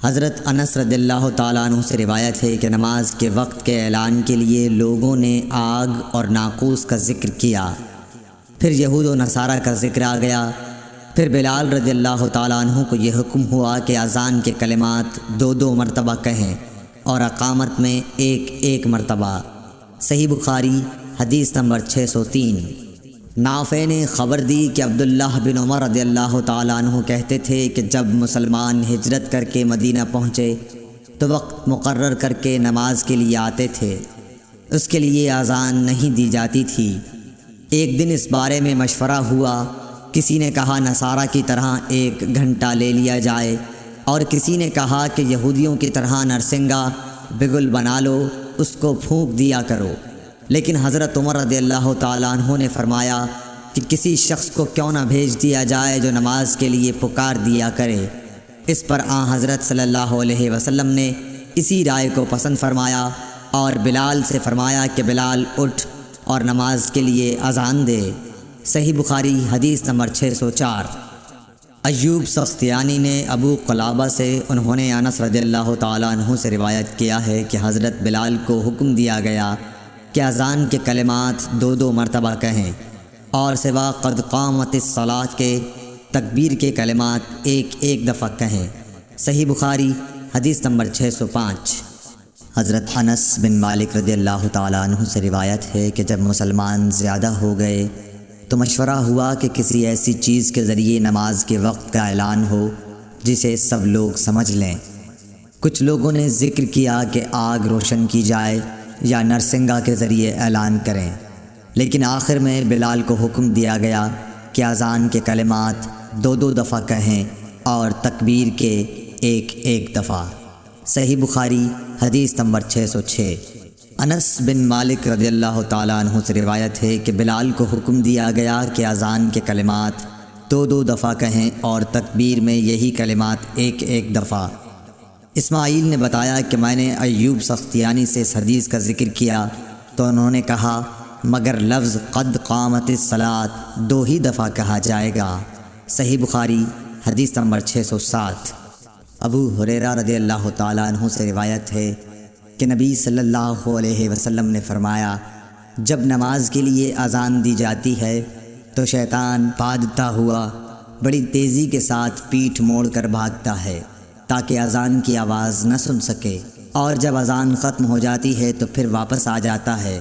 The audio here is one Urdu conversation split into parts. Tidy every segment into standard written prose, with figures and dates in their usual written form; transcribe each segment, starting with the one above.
حضرت انس رضی اللہ تعالیٰ عنہ سے روایت ہے کہ نماز کے وقت کے اعلان کے لیے لوگوں نے آگ اور ناقوس کا ذکر کیا، پھر یہود و نصارہ کا ذکر آ گیا، پھر بلال رضی اللہ تعالیٰ عنہ کو یہ حکم ہوا کہ اذان کے کلمات 2 مرتبہ کہیں اور اقامت میں ایک مرتبہ۔ صحیح بخاری حدیث نمبر 603۔ نافع نے خبر دی کہ عبداللہ بن عمر رضی اللہ تعالیٰ عنہ کہتے تھے کہ جب مسلمان ہجرت کر کے مدینہ پہنچے تو وقت مقرر کر کے نماز کے لیے آتے تھے، اس کے لیے اذان نہیں دی جاتی تھی۔ ایک دن اس بارے میں مشورہ ہوا، کسی نے کہا نصارہ کی طرح 1 گھنٹہ لے لیا جائے، اور کسی نے کہا کہ یہودیوں کی طرح نرسنگا بگل بنا لو، اس کو پھونک دیا کرو۔ لیکن حضرت عمر رضی اللہ تعالیٰ عنہ نے فرمایا کہ کسی شخص کو کیوں نہ بھیج دیا جائے جو نماز کے لیے پکار دیا کرے۔ اس پر حضرت صلی اللہ علیہ وسلم نے اسی رائے کو پسند فرمایا اور بلال سے فرمایا کہ بلال اٹھ اور نماز کے لیے اذان دے۔ صحیح بخاری حدیث نمبر 604۔ ایوب سختیانی نے ابو قلابہ سے انہوں نے انس رضی اللہ تعالیٰ عنہ سے روایت کیا ہے کہ حضرت بلال کو حکم دیا گیا کہ اذان کے کلمات 2 مرتبہ کہیں اور سوا قد قامت الصلاۃ کے تکبیر کے کلمات ایک دفعہ کہیں۔ صحیح بخاری حدیث نمبر 605۔ حضرت انس بن مالک رضی اللہ تعالیٰ عنہ سے روایت ہے کہ جب مسلمان زیادہ ہو گئے تو مشورہ ہوا کہ کسی ایسی چیز کے ذریعے نماز کے وقت کا اعلان ہو جسے سب لوگ سمجھ لیں۔ کچھ لوگوں نے ذکر کیا کہ آگ روشن کی جائے یا نرسنگا کے ذریعے اعلان کریں، لیکن آخر میں بلال کو حکم دیا گیا کہ اذان کے کلمات 2 دفعہ کہیں اور تکبیر کے ایک دفعہ۔ صحیح بخاری حدیث نمبر 606۔ انس بن مالک رضی اللہ تعالیٰ عنہ سے روایت ہے کہ بلال کو حکم دیا گیا کہ اذان کے کلمات 2 دفعہ کہیں اور تکبیر میں یہی کلمات ایک دفعہ۔ اسماعیل نے بتایا کہ میں نے ایوب سختیانی سے اس حدیث کا ذکر کیا تو انہوں نے کہا مگر لفظ قد قامت الصلاۃ 2 ہی دفعہ کہا جائے گا۔ صحیح بخاری حدیث نمبر 607۔ ابو ہریرہ رضی اللہ تعالیٰ عنہ سے روایت ہے کہ نبی صلی اللہ علیہ وسلم نے فرمایا جب نماز کے لیے اذان دی جاتی ہے تو شیطان بھاگتا ہوا بڑی تیزی کے ساتھ پیٹھ موڑ کر بھاگتا ہے تاکہ اذان کی آواز نہ سن سکے، اور جب اذان ختم ہو جاتی ہے تو پھر واپس آ جاتا ہے،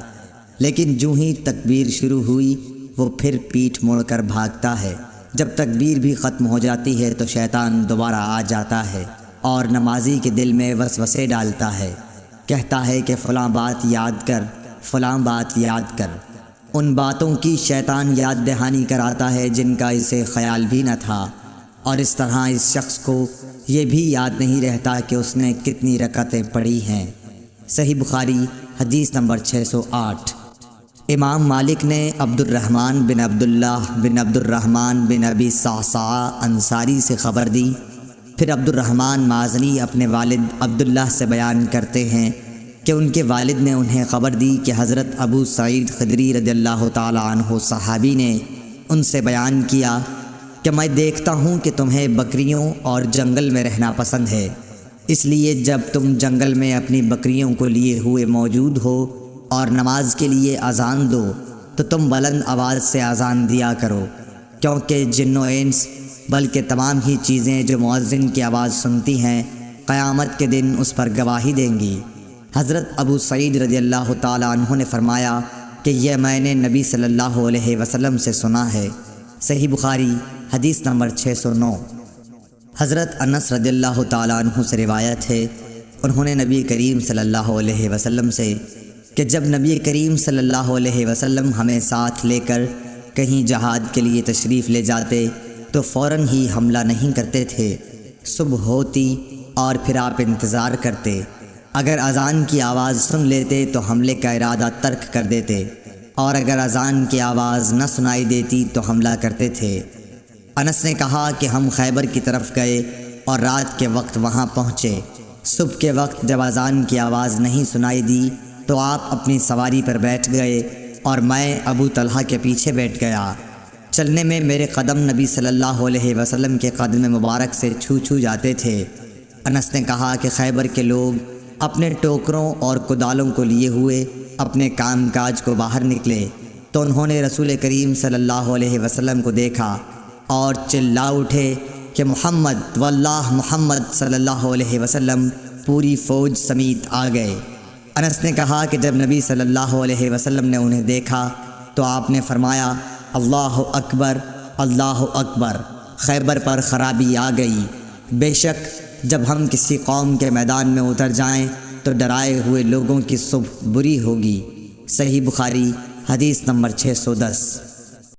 لیکن جو ہی تکبیر شروع ہوئی وہ پھر پیٹھ موڑ کر بھاگتا ہے۔ جب تکبیر بھی ختم ہو جاتی ہے تو شیطان دوبارہ آ جاتا ہے اور نمازی کے دل میں وسوسے ڈالتا ہے، کہتا ہے کہ فلاں بات یاد کر، فلاں بات یاد کر۔ ان باتوں کی شیطان یاد دہانی کراتا ہے جن کا اسے خیال بھی نہ تھا، اور اس طرح اس شخص کو یہ بھی یاد نہیں رہتا کہ اس نے کتنی رکعتیں پڑھی ہیں۔ صحیح بخاری حدیث نمبر 608۔ امام مالک نے عبد الرحمن بن عبداللہ بن عبد الرحمن بن ابی صعصعہ انصاری سے خبر دی، پھر عبد الرحمن مازنی اپنے والد عبداللہ سے بیان کرتے ہیں کہ ان کے والد نے انہیں خبر دی کہ حضرت ابو سعید خدری رضی اللہ تعالی عنہ صحابی نے ان سے بیان کیا کہ میں دیکھتا ہوں کہ تمہیں بکریوں اور جنگل میں رہنا پسند ہے، اس لیے جب تم جنگل میں اپنی بکریوں کو لیے ہوئے موجود ہو اور نماز کے لیے اذان دو تو تم بلند آواز سے اذان دیا کرو، کیونکہ جن و انس بلکہ تمام ہی چیزیں جو مؤذن کی آواز سنتی ہیں قیامت کے دن اس پر گواہی دیں گی۔ حضرت ابو سعید رضی اللہ تعالیٰ عنہ نے فرمایا کہ یہ میں نے نبی صلی اللہ علیہ وسلم سے سنا ہے۔ صحیح بخاری حدیث نمبر 609۔ حضرت انس رضی اللہ تعالیٰ عنہ سے روایت ہے انہوں نے نبی کریم صلی اللہ علیہ وسلم سے کہ جب نبی کریم صلی اللہ علیہ وسلم ہمیں ساتھ لے کر کہیں جہاد کے لیے تشریف لے جاتے تو فوراً ہی حملہ نہیں کرتے تھے، صبح ہوتی اور پھر آپ انتظار کرتے، اگر اذان کی آواز سن لیتے تو حملے کا ارادہ ترک کر دیتے، اور اگر اذان کی آواز نہ سنائی دیتی تو حملہ کرتے تھے۔ انس نے کہا کہ ہم خیبر کی طرف گئے اور رات کے وقت وہاں پہنچے، صبح کے وقت جب اذان کی آواز نہیں سنائی دی تو آپ اپنی سواری پر بیٹھ گئے اور میں ابو طلحہ کے پیچھے بیٹھ گیا۔ چلنے میں میرے قدم نبی صلی اللہ علیہ وسلم کے قدم مبارک سے چھو جاتے تھے۔ انس نے کہا کہ خیبر کے لوگ اپنے ٹوکروں اور کدالوں کو لیے ہوئے اپنے کام کاج کو باہر نکلے تو انہوں نے رسول کریم صلی اللہ علیہ وسلم کو دیکھا اور چلا اٹھے کہ محمد واللہ محمد صلی اللہ علیہ وسلم پوری فوج سمیت آ گئے۔ انس نے کہا کہ جب نبی صلی اللہ علیہ وسلم نے انہیں دیکھا تو آپ نے فرمایا اللہ اکبر اللہ اکبر، خیبر پر خرابی آ گئی۔ بے شک جب ہم کسی قوم کے میدان میں اتر جائیں تو ڈرائے ہوئے لوگوں کی صبح بری ہوگی۔ صحیح بخاری حدیث نمبر 610۔